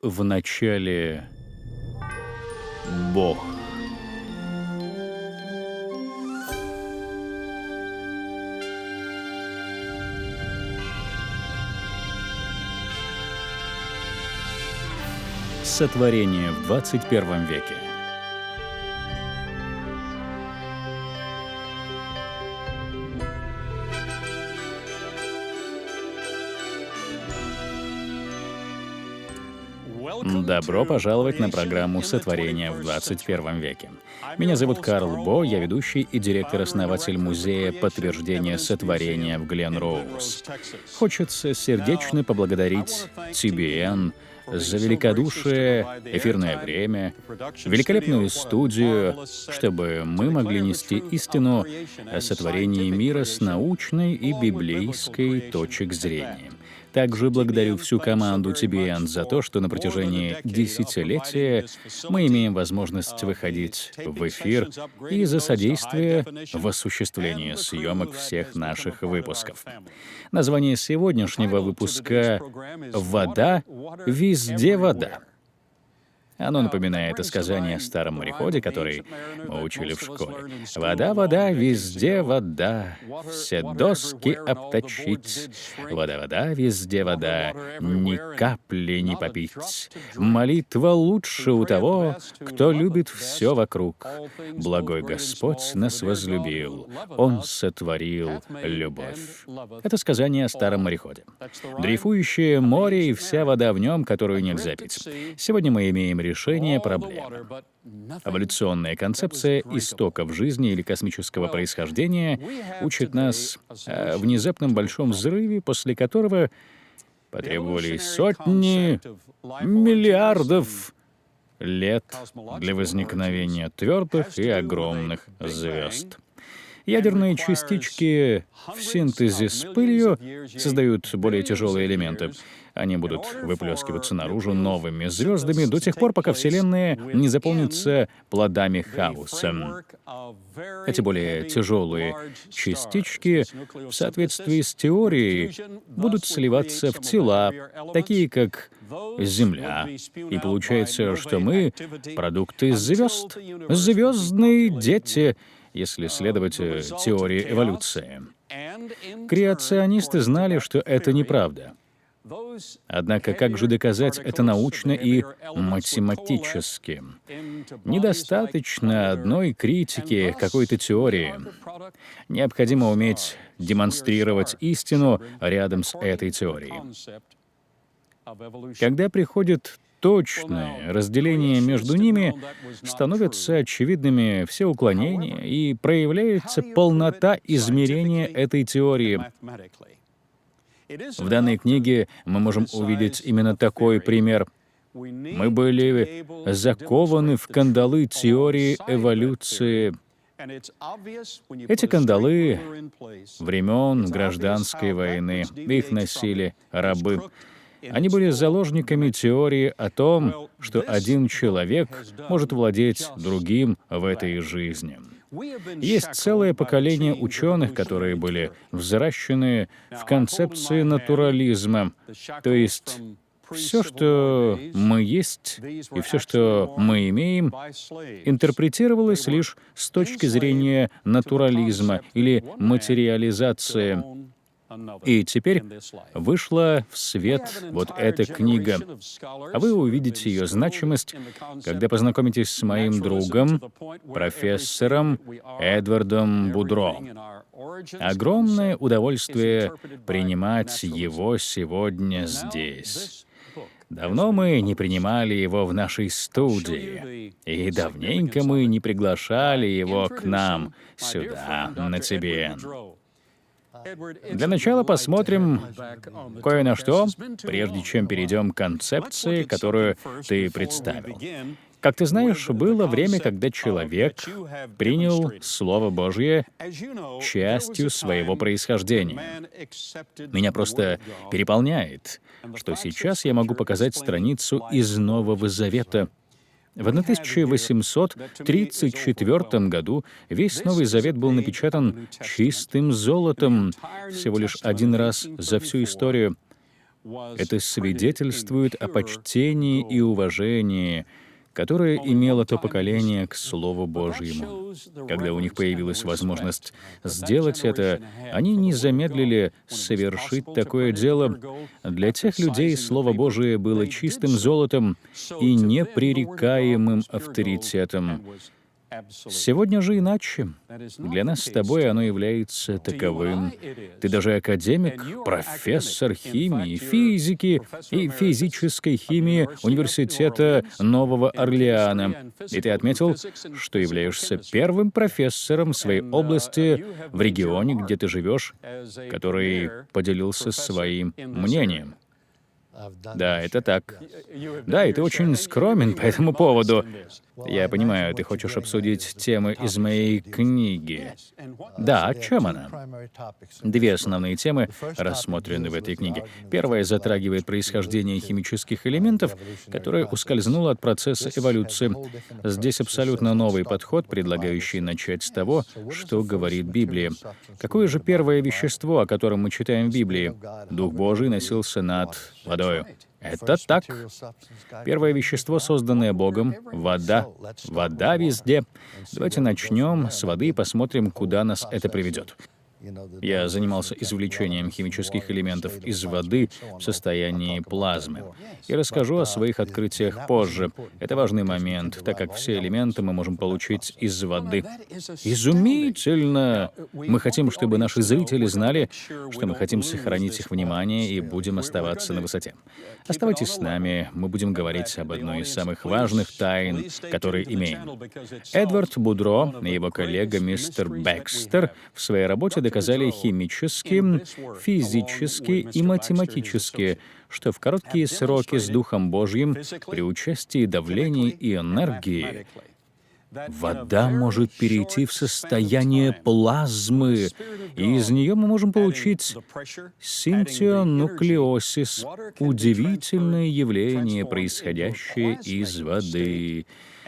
В начале Бог. Сотворение в 21 веке. Добро пожаловать на программу «Сотворение в 21 веке». Меня зовут Карл Бо, я ведущий и директор-основатель музея подтверждения сотворения в Глен-Роуз. Хочется сердечно поблагодарить TBN за великодушие, эфирное время, великолепную студию, чтобы мы могли нести истину о сотворении мира с научной и библейской точек зрения. Также благодарю всю команду TBN за то, что на протяжении десятилетия мы имеем возможность выходить в эфир, и за содействие в осуществлении съемок всех наших выпусков. Название сегодняшнего выпуска «Вода, везде вода». Оно напоминает о сказании о старом мореходе, который мы учили в школе. «Вода, вода, везде вода, все доски обточить. Вода, вода, везде вода, ни капли не попить. Молитва лучше у того, кто любит все вокруг. Благой Господь нас возлюбил, Он сотворил любовь». Это сказание о старом мореходе. Дрейфующее море и вся вода в нем, которую нельзя пить. Сегодня мы имеем решение проблемы. Эволюционная концепция истоков жизни или космического происхождения учит нас о внезапном большом взрыве, после которого потребовались сотни миллиардов лет для возникновения твердых и огромных звезд. Ядерные частички в синтезе с пылью создают более тяжелые элементы. Они будут выплескиваться наружу новыми звездами до тех пор, пока Вселенная не заполнится плодами хаоса. Эти более тяжелые частички в соответствии с теорией будут сливаться в тела, такие как Земля. И получается, что мы — продукты звезд, звездные дети, если следовать теории эволюции. Креационисты знали, что это неправда. Однако как же доказать это научно и математически? Недостаточно одной критики какой-то теории. Необходимо уметь демонстрировать истину рядом с этой теорией. Когда приходит точное разделение между ними, становятся очевидными все уклонения и проявляется полнота измерения этой теории. В данной книге мы можем увидеть именно такой пример. Мы были закованы в кандалы теории эволюции. Эти кандалы времен гражданской войны, их носили рабы. Они были заложниками теории о том, что один человек может владеть другим в этой жизни. Есть целое поколение ученых, которые были взращены в концепции натурализма, то есть все, что мы есть, и все, что мы имеем, интерпретировалось лишь с точки зрения натурализма или материализации. И теперь вышла в свет вот эта книга. А вы увидите ее значимость, когда познакомитесь с моим другом, профессором Эдвардом Будро. Огромное удовольствие принимать его сегодня здесь. Давно мы не принимали его в нашей студии, и давненько мы не приглашали его к нам сюда, на TBN. Для начала посмотрим кое на что, прежде чем перейдем к концепции, которую ты представил. Как ты знаешь, было время, когда человек принял Слово Божье частью своего происхождения. Меня просто переполняет, что сейчас я могу показать страницу из Нового Завета. В 1834 году весь Новый Завет был напечатан чистым золотом всего лишь один раз за всю историю. Это свидетельствует о почтении и уважении, которое имело то поколение к Слову Божьему. Когда у них появилась возможность сделать это, они не замедлили совершить такое дело. Для тех людей Слово Божие было чистым золотом и непререкаемым авторитетом. Сегодня же иначе. Для нас с тобой оно является таковым. Ты даже академик, профессор химии, физики и физической химии Университета Нового Орлеана. И ты отметил, что являешься первым профессором в своей области в регионе, где ты живешь, который поделился своим мнением. Да, это так. Да, и ты очень скромен по этому поводу. Я понимаю, ты хочешь обсудить темы из моей книги. Да, о чем она? Две основные темы рассмотрены в этой книге. Первая затрагивает происхождение химических элементов, которое ускользнуло от процесса эволюции. Здесь абсолютно новый подход, предлагающий начать с того, что говорит Библия. Какое же первое вещество, о котором мы читаем в Библии? Дух Божий носился над водою. Это так. Первое вещество, созданное Богом — вода. Вода везде. Давайте начнем с воды и посмотрим, куда нас это приведет. Я занимался извлечением химических элементов из воды в состоянии плазмы. И расскажу о своих открытиях позже. Это важный момент, так как все элементы мы можем получить из воды. Изумительно! Мы хотим, чтобы наши зрители знали, что мы хотим сохранить их внимание и будем оставаться на высоте. Оставайтесь с нами, мы будем говорить об одной из самых важных тайн, которые имеем. Эдвард Будро и его коллега мистер Бекстер в своей работе доказали химически, физически и математически, что в короткие сроки с Духом Божьим, при участии давления и энергии, вода может перейти в состояние плазмы, и из нее мы можем получить синтионуклеозис — удивительное явление, происходящее из воды.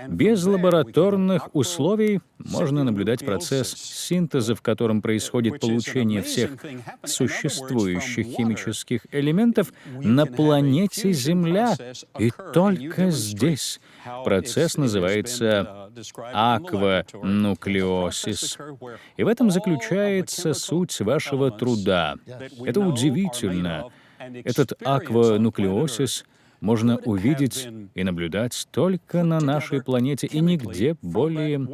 Без лабораторных условий можно наблюдать процесс синтеза, в котором происходит получение всех существующих химических элементов на планете Земля. И только здесь. Процесс называется аквануклеозис. И в этом заключается суть вашего труда. Это удивительно. Этот аквануклеозис можно увидеть и наблюдать только на нашей планете и нигде более.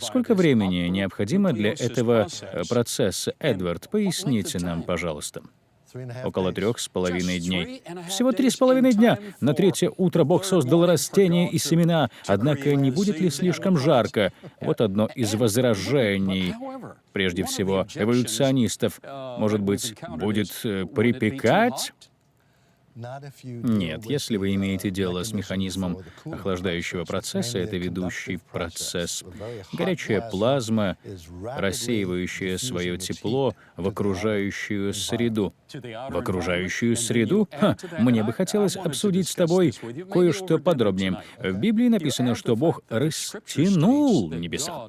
Сколько времени необходимо для этого процесса? Эдвард, поясните нам, пожалуйста. Около 3,5 дней. Всего 3,5 дня. На третье утро Бог создал растения и семена. Однако не будет ли слишком жарко? Вот одно из возражений. Прежде всего, эволюционистов. Может быть, будет припекать? Нет, если вы имеете дело с механизмом охлаждающего процесса, это ведущий процесс. Горячая плазма, рассеивающая свое тепло в окружающую среду. В окружающую среду? Мне бы хотелось обсудить с тобой кое-что подробнее. В Библии написано, что Бог растянул небеса.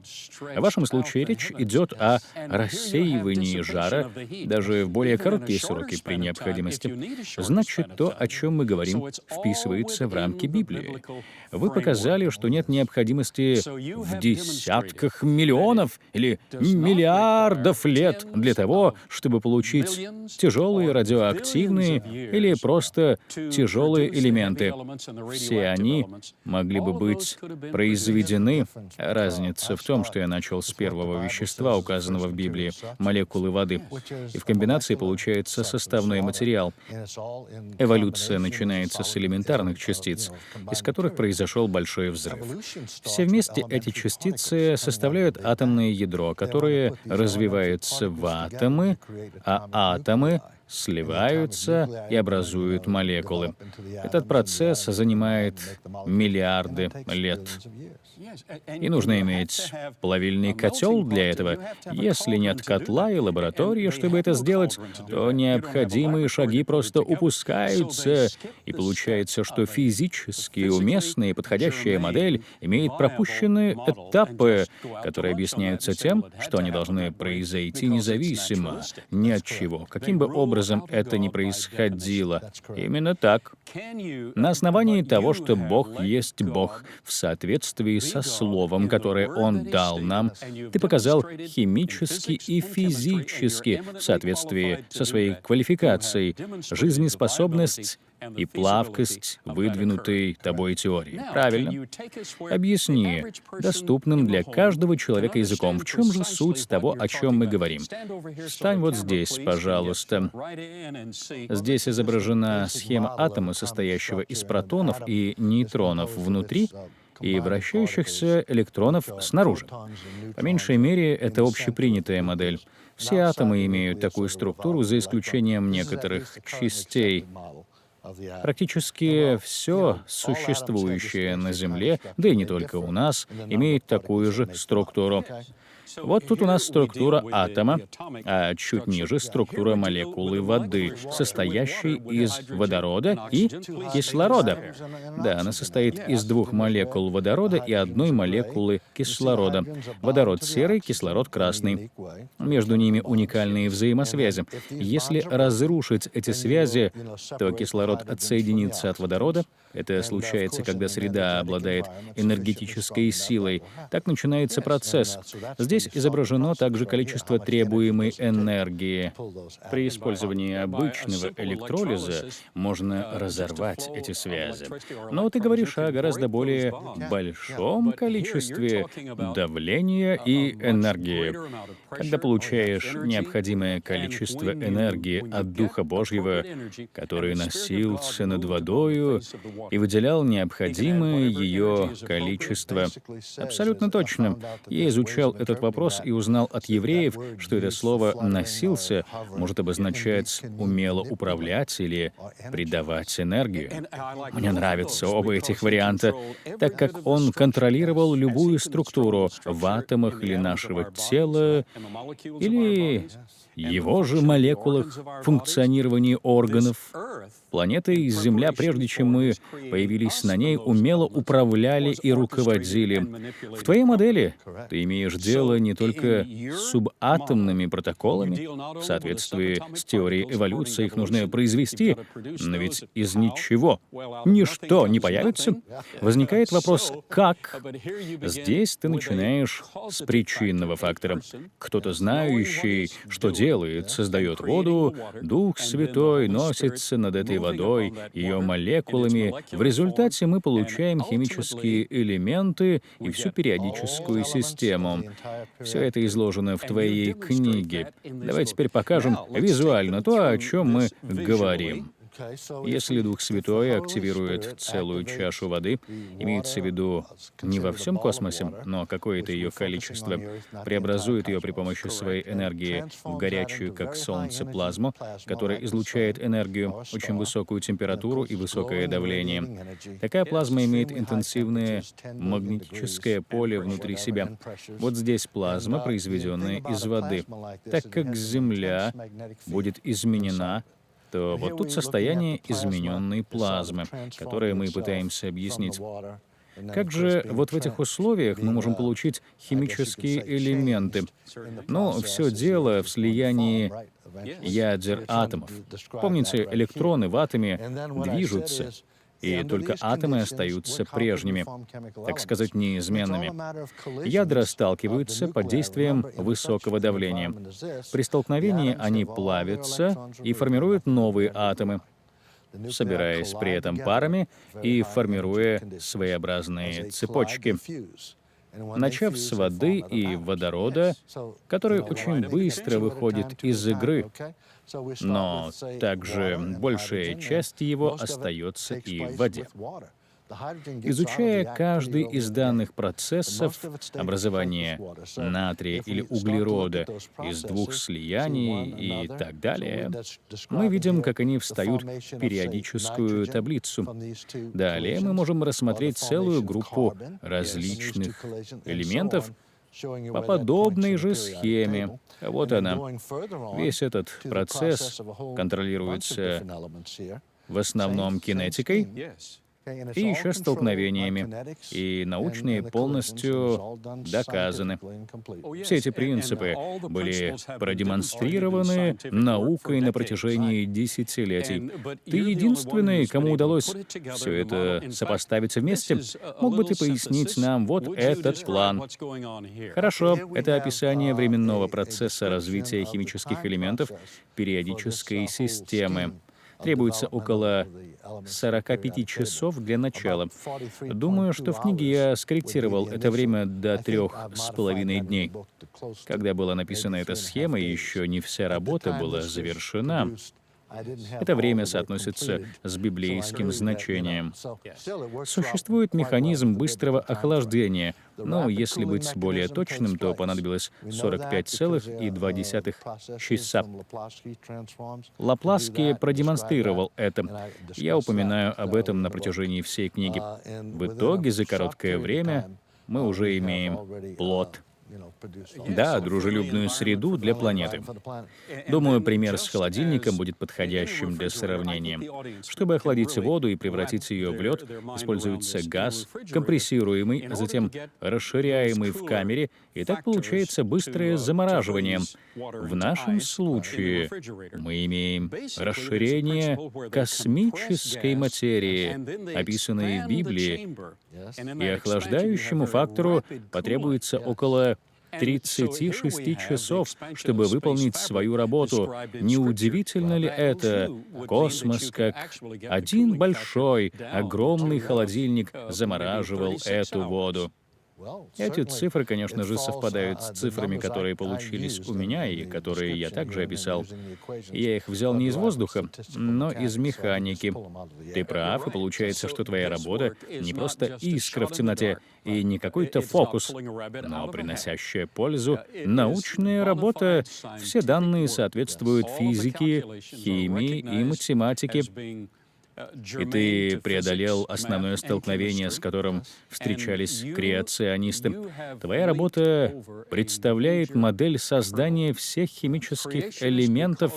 В вашем случае речь идет о рассеивании жара даже в более короткие сроки при необходимости. Значит, то, о чем мы говорим, вписывается в рамки Библии. Вы показали, что нет необходимости в десятках миллионов или миллиардов лет для того, чтобы получить тяжелые радиоактивные или просто тяжелые элементы. Все они могли бы быть произведены. Разница в том, что я начал с первого вещества, указанного в Библии, молекулы воды, и в комбинации получается составной материал. Эволюция начинается с элементарных частиц, из которых произошел большой взрыв. Все вместе эти частицы составляют атомное ядро, которое развивается в атомы, а атомы сливаются и образуют молекулы. Этот процесс занимает миллиарды лет. И нужно иметь плавильный котел для этого. Если нет котла и лаборатории, чтобы это сделать, то необходимые шаги просто упускаются. И получается, что физически уместная и подходящая модель имеет пропущенные этапы, которые объясняются тем, что они должны произойти независимо ни от чего. Каким бы образом образом это не происходило. Именно так. На основании того, что Бог есть Бог, в соответствии со Словом, которое Он дал нам, ты показал химически и физически, в соответствии со своей квалификацией, жизнеспособность и плавкость выдвинутой тобой теории. Правильно. Объясни доступным для каждого человека языком, в чем же суть того, о чем мы говорим. Встань вот здесь, пожалуйста. Здесь изображена схема атома, состоящего из протонов и нейтронов внутри и вращающихся электронов снаружи. По меньшей мере, это общепринятая модель. Все атомы имеют такую структуру, за исключением некоторых частей. Практически все существующее на Земле, да и не только у нас, имеет такую же структуру. Вот тут у нас структура атома, а чуть ниже структура молекулы воды, состоящей из водорода и кислорода. Да, она состоит из двух молекул водорода и одной молекулы кислорода. Водород серый, кислород красный. Между ними уникальные взаимосвязи. Если разрушить эти связи, то кислород отсоединится от водорода. Это случается, когда среда обладает энергетической силой. Так начинается процесс. Здесь изображено также количество требуемой энергии. При использовании обычного электролиза можно разорвать эти связи. Но ты говоришь о гораздо более большом количестве давления и энергии. Когда получаешь необходимое количество энергии от Духа Божьего, который носился над водою и выделял необходимое ее количество. Абсолютно точно. Я изучал этот вопрос и узнал от евреев, что это слово «носился» может обозначать «умело управлять» или «придавать энергию». Мне нравятся оба этих варианта, так как он контролировал любую структуру в атомах или нашего тела, или его же молекулах, функционировании органов. Планета и Земля, прежде чем мы появились на ней, умело управляли и руководили. В твоей модели ты имеешь дело не только с субатомными протоколами. В соответствии с теорией эволюции их нужно произвести, но ведь из ничего ничто не появится. Возникает вопрос «как?». Здесь ты начинаешь с причинного фактора. Кто-то, знающий, что делает, создает воду, Дух Святой носится над этой водой, ее молекулами. В результате мы получаем химические элементы и всю периодическую систему. Все это изложено в твоей книге. Давай теперь покажем визуально то, о чем мы говорим. Если Дух Святой активирует целую чашу воды, имеется в виду не во всем космосе, но какое-то ее количество, преобразует ее при помощи своей энергии в горячую, как солнце, плазму, которая излучает энергию, очень высокую температуру и высокое давление. Такая плазма имеет интенсивное магнетическое поле внутри себя. Вот здесь плазма, произведенная из воды. Так как Земля будет изменена, то вот тут состояние измененной плазмы, которое мы пытаемся объяснить. Как же вот в этих условиях мы можем получить химические элементы? Ну, все дело в слиянии ядер атомов. Помните, электроны в атоме движутся, и только атомы остаются прежними, так сказать, неизменными. Ядра сталкиваются под действием высокого давления. При столкновении они плавятся и формируют новые атомы, собираясь при этом парами и формируя своеобразные цепочки. Начав с воды и водорода, который очень быстро выходит из игры, но также большая часть его остается и в воде. Изучая каждый из данных процессов образования натрия или углерода из двух слияний и так далее, мы видим, как они встают в периодическую таблицу. Далее мы можем рассмотреть целую группу различных элементов по подобной же схеме. Вот она. Весь этот процесс контролируется в основном кинетикой, и еще столкновениями, и научные полностью доказаны. Все эти принципы были продемонстрированы наукой на протяжении десятилетий. Ты единственный, кому удалось все это сопоставить вместе. Мог бы ты пояснить нам вот этот план? Хорошо, это описание временного процесса развития химических элементов периодической системы. Требуется около 45 часов для начала. Думаю, что в книге я скорректировал это время до 3,5 дней. Когда была написана эта схема, еще не вся работа была завершена. Это время соотносится с библейским значением. Существует механизм быстрого охлаждения, но если быть более точным, то понадобилось 45,2 часа. Лапласки продемонстрировал это. Я упоминаю об этом на протяжении всей книги. В итоге, за короткое время мы уже имеем плод. Да, дружелюбную среду для планеты. Думаю, пример с холодильником будет подходящим для сравнения. Чтобы охладить воду и превратить ее в лед, используется газ, компрессируемый, а затем расширяемый в камере, и так получается быстрое замораживание. В нашем случае мы имеем расширение космической материи, описанной в Библии, и охлаждающему фактору потребуется около 36 часов, чтобы выполнить свою работу. Неудивительно ли это? Космос, как один большой, огромный холодильник, замораживал эту воду. Эти цифры, конечно же, совпадают с цифрами, которые получились у меня и которые я также описал. Я их взял не из воздуха, но из механики. Ты прав, и получается, что твоя работа не просто искра в темноте и не какой-то фокус, но приносящая пользу, научная работа. Все данные соответствуют физике, химии и математике. И ты преодолел основное столкновение, с которым встречались креационисты. Твоя работа представляет модель создания всех химических элементов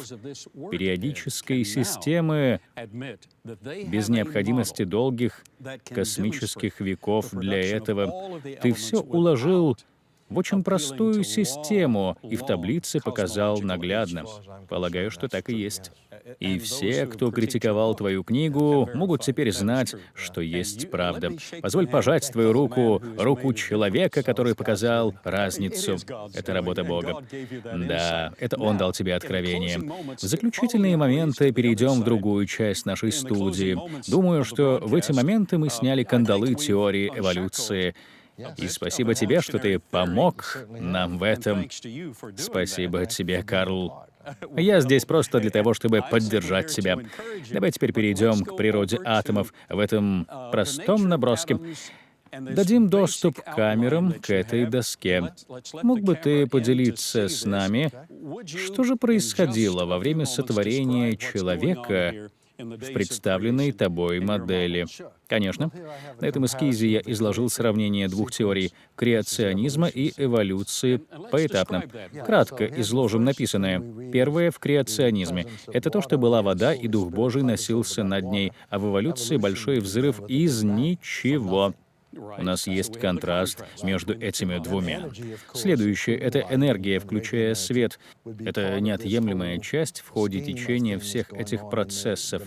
периодической системы без необходимости долгих космических веков для этого. Ты все уложил в очень простую систему и в таблице показал наглядно. Полагаю, что так и есть. И все, кто критиковал твою книгу, могут теперь знать, что есть правда. Позволь пожать твою руку, руку человека, который показал разницу. Это работа Бога. Да, это Он дал тебе откровение. В заключительные моменты перейдем в другую часть нашей студии. Думаю, что в эти моменты мы сняли кандалы теории эволюции. И спасибо тебе, что ты помог нам в этом. Спасибо тебе, Карл. Я здесь просто для того, чтобы поддержать тебя. Давай теперь перейдем к природе атомов в этом простом наброске. Дадим доступ к камерам к этой доске. Мог бы ты поделиться с нами, что же происходило во время сотворения человека в представленной тобой модели? Конечно. На этом эскизе я изложил сравнение двух теорий — креационизма и эволюции поэтапно. Кратко изложим написанное. Первое в креационизме — это то, что была вода, и Дух Божий носился над ней, а в эволюции большой взрыв из ничего. У нас есть контраст между этими двумя. Следующее — это энергия, включая свет. Это неотъемлемая часть в ходе течения всех этих процессов.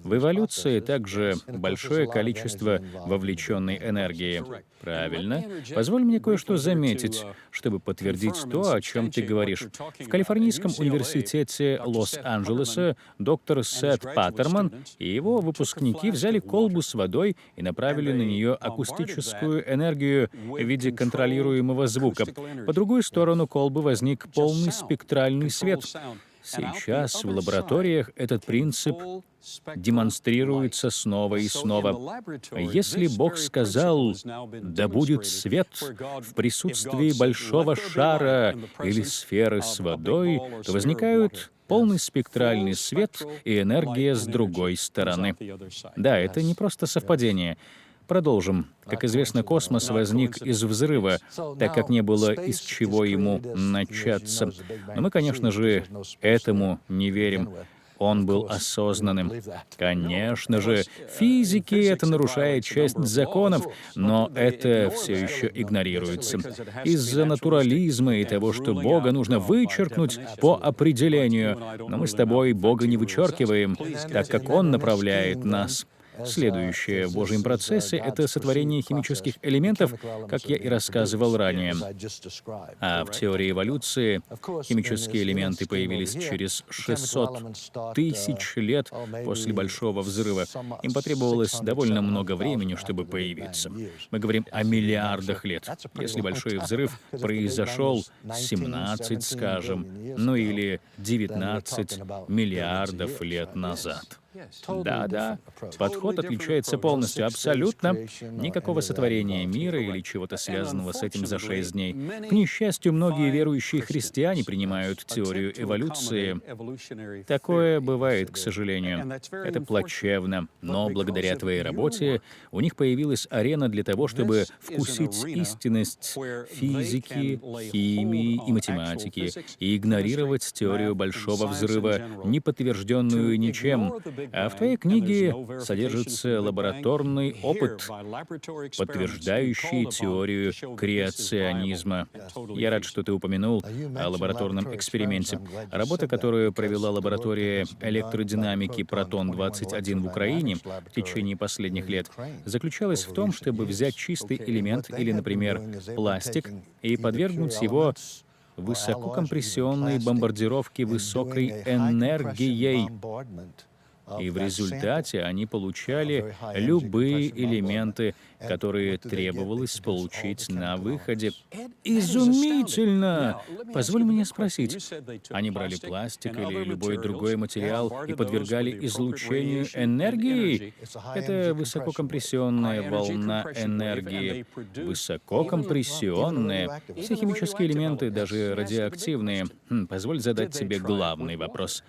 В эволюции также большое количество вовлеченной энергии. Правильно. Позволь мне кое-что заметить, чтобы подтвердить то, о чем ты говоришь. В Калифорнийском университете Лос-Анджелеса доктор Сет Паттерман и его выпускники взяли колбу с водой и направили на нее акустическую энергию в виде контролируемого звука. По другую сторону колбы возник полный спектральный свет. Сейчас в лабораториях этот принцип демонстрируется снова и снова. Если Бог сказал «да будет свет» в присутствии большого шара или сферы с водой, то возникают полный спектральный свет и энергия с другой стороны. Да, это не просто совпадение. Продолжим. Как известно, космос возник из взрыва, так как не было из чего ему начаться. Но мы, конечно же, этому не верим. он был осознанным. Конечно же, физики это нарушает часть законов, но это все еще игнорируется. Из-за натурализма и того, что Бога нужно вычеркнуть по определению. Но мы с тобой Бога не вычеркиваем, так как Он направляет нас. Следующее в Божьем процессе — это сотворение химических элементов, как я и рассказывал ранее. А в теории эволюции химические элементы появились через 600 тысяч лет после Большого взрыва. Им потребовалось довольно много времени, чтобы появиться. Мы говорим о миллиардах лет. Если Большой взрыв произошел 17, скажем, ну или 19 миллиардов лет назад. Да, подход отличается полностью, абсолютно. Никакого сотворения мира или чего-то связанного с этим за 6 дней. К несчастью, многие верующие христиане принимают теорию эволюции. Такое бывает, к сожалению. Это плачевно. Но благодаря твоей работе у них появилась арена для того, чтобы вкусить истинность физики, химии и математики и игнорировать теорию Большого взрыва, не подтвержденную ничем. А в твоей книге содержится лабораторный опыт, подтверждающий теорию креационизма. Я рад, что ты упомянул о лабораторном эксперименте. Работа, которую провела лаборатория электродинамики «Протон-21» в Украине в течение последних лет, заключалась в том, чтобы взять чистый элемент или, например, пластик, и подвергнуть его высококомпрессионной бомбардировке высокой энергией. И в результате они получали любые элементы, которые требовалось получить на выходе. Изумительно! Позволь мне спросить, они брали пластик или любой другой материал и подвергали излучению энергии? Это высококомпрессионная волна энергии. Высококомпрессионная. Все химические элементы, даже радиоактивные. Позволь задать тебе главный вопрос.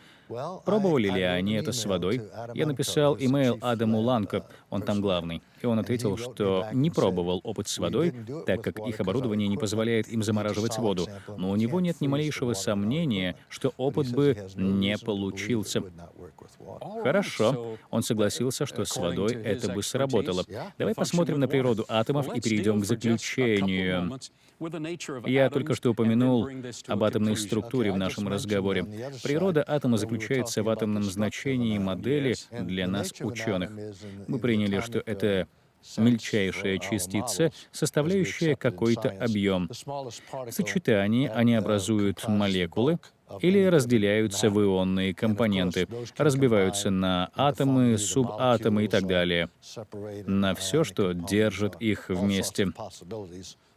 Пробовали ли они это с водой? Я написал имейл Адаму Ланко, он там главный, и он ответил, что не пробовал опыт с водой, так как их оборудование не позволяет им замораживать воду. Но у него нет ни малейшего сомнения, что опыт бы не получился. Хорошо. Он согласился, что с водой это бы сработало. Давай посмотрим на природу атомов и перейдем к заключению. Я только что упомянул об атомной структуре в нашем разговоре. Природа атома заключается в атомном значении модели для нас, ученых. Мы приняли, что это мельчайшая частица, составляющая какой-то объем. В сочетании они образуют молекулы или разделяются в ионные компоненты, разбиваются на атомы, субатомы и так далее, на все, что держит их вместе.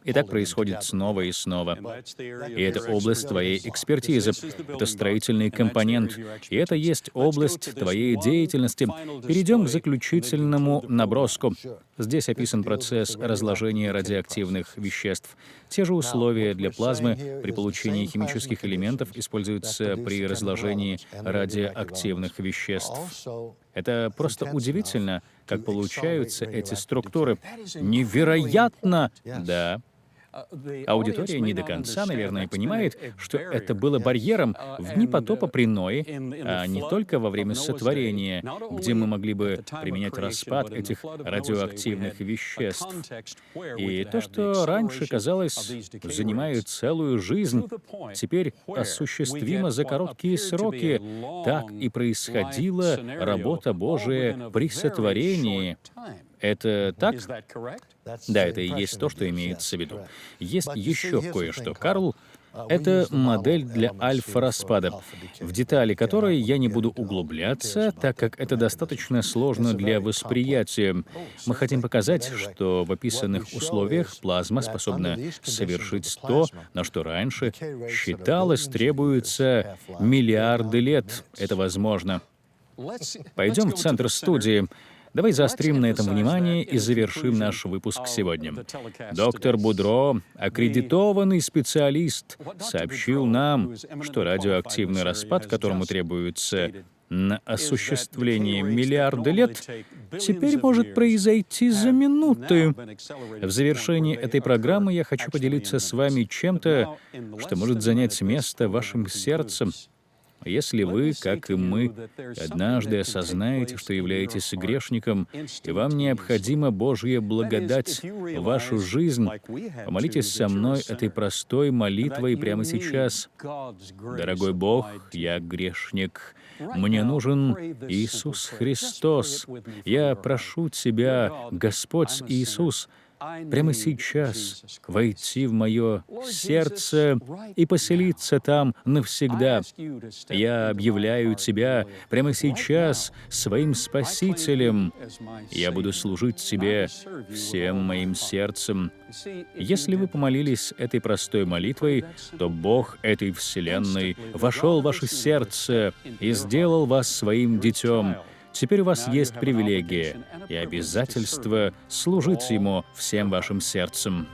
И так происходит снова и снова. И это область твоей экспертизы, это строительный компонент, и это есть область твоей деятельности. Перейдем к заключительному наброску. Здесь описан процесс разложения радиоактивных веществ. Те же условия для плазмы при получении химических элементов используются при разложении радиоактивных веществ. Это просто удивительно, как получаются эти структуры. Невероятно! Да. Аудитория не до конца, наверное, понимает, что это было барьером в дни потопа при Ное, а не только во время сотворения, где мы могли бы применять распад этих радиоактивных веществ. И то, что раньше, казалось, занимает целую жизнь, теперь осуществимо за короткие сроки. Так и происходила работа Божия при сотворении. Это так? Да, это и есть то, что имеется в виду. Есть еще кое-что, Карл. Это модель для альфа-распада, в детали которой я не буду углубляться, так как это достаточно сложно для восприятия. Мы хотим показать, что в описанных условиях плазма способна совершить то, на что раньше считалось требуется миллиарды лет. Это возможно. Пойдем в центр студии. Давай заострим на этом внимание и завершим наш выпуск сегодня. Доктор Будро, аккредитованный специалист, сообщил нам, что радиоактивный распад, которому требуется на осуществление миллиарда лет, теперь может произойти за минуты. В завершении этой программы я хочу поделиться с вами чем-то, что может занять место в вашем сердце. Если вы, как и мы, однажды осознаете, что являетесь грешником, и вам необходима Божья благодать в вашу жизнь, помолитесь со мной этой простой молитвой прямо сейчас. «Дорогой Бог, я грешник. Мне нужен Иисус Христос. Я прошу Тебя, Господь Иисус, прямо сейчас войти в мое сердце и поселиться там навсегда. Я объявляю Тебя прямо сейчас своим Спасителем. Я буду служить Тебе всем моим сердцем». Если вы помолились этой простой молитвой, то Бог этой вселенной вошел в ваше сердце и сделал вас своим детем. Теперь у вас есть привилегия и обязательство служить Ему всем вашим сердцем.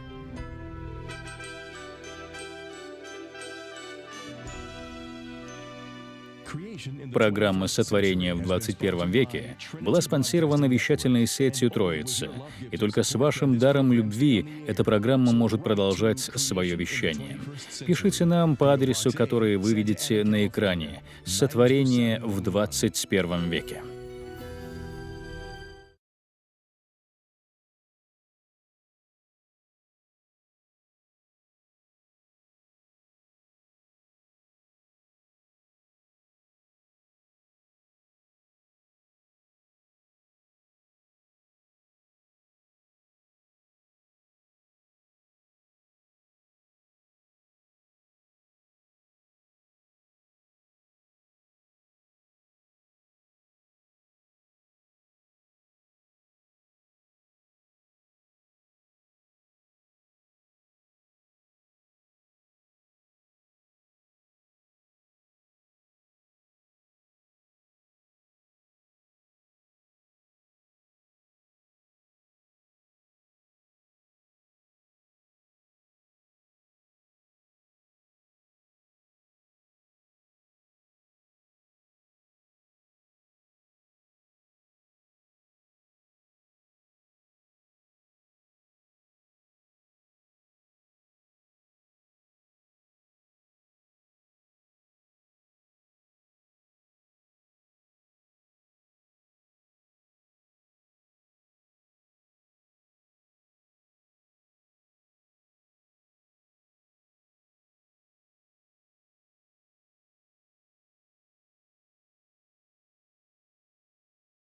Программа «Сотворение в 21 веке» была спонсирована вещательной сетью «Троицы», и только с вашим даром любви эта программа может продолжать свое вещание. Пишите нам по адресу, который вы видите на экране. «Сотворение в 21 веке».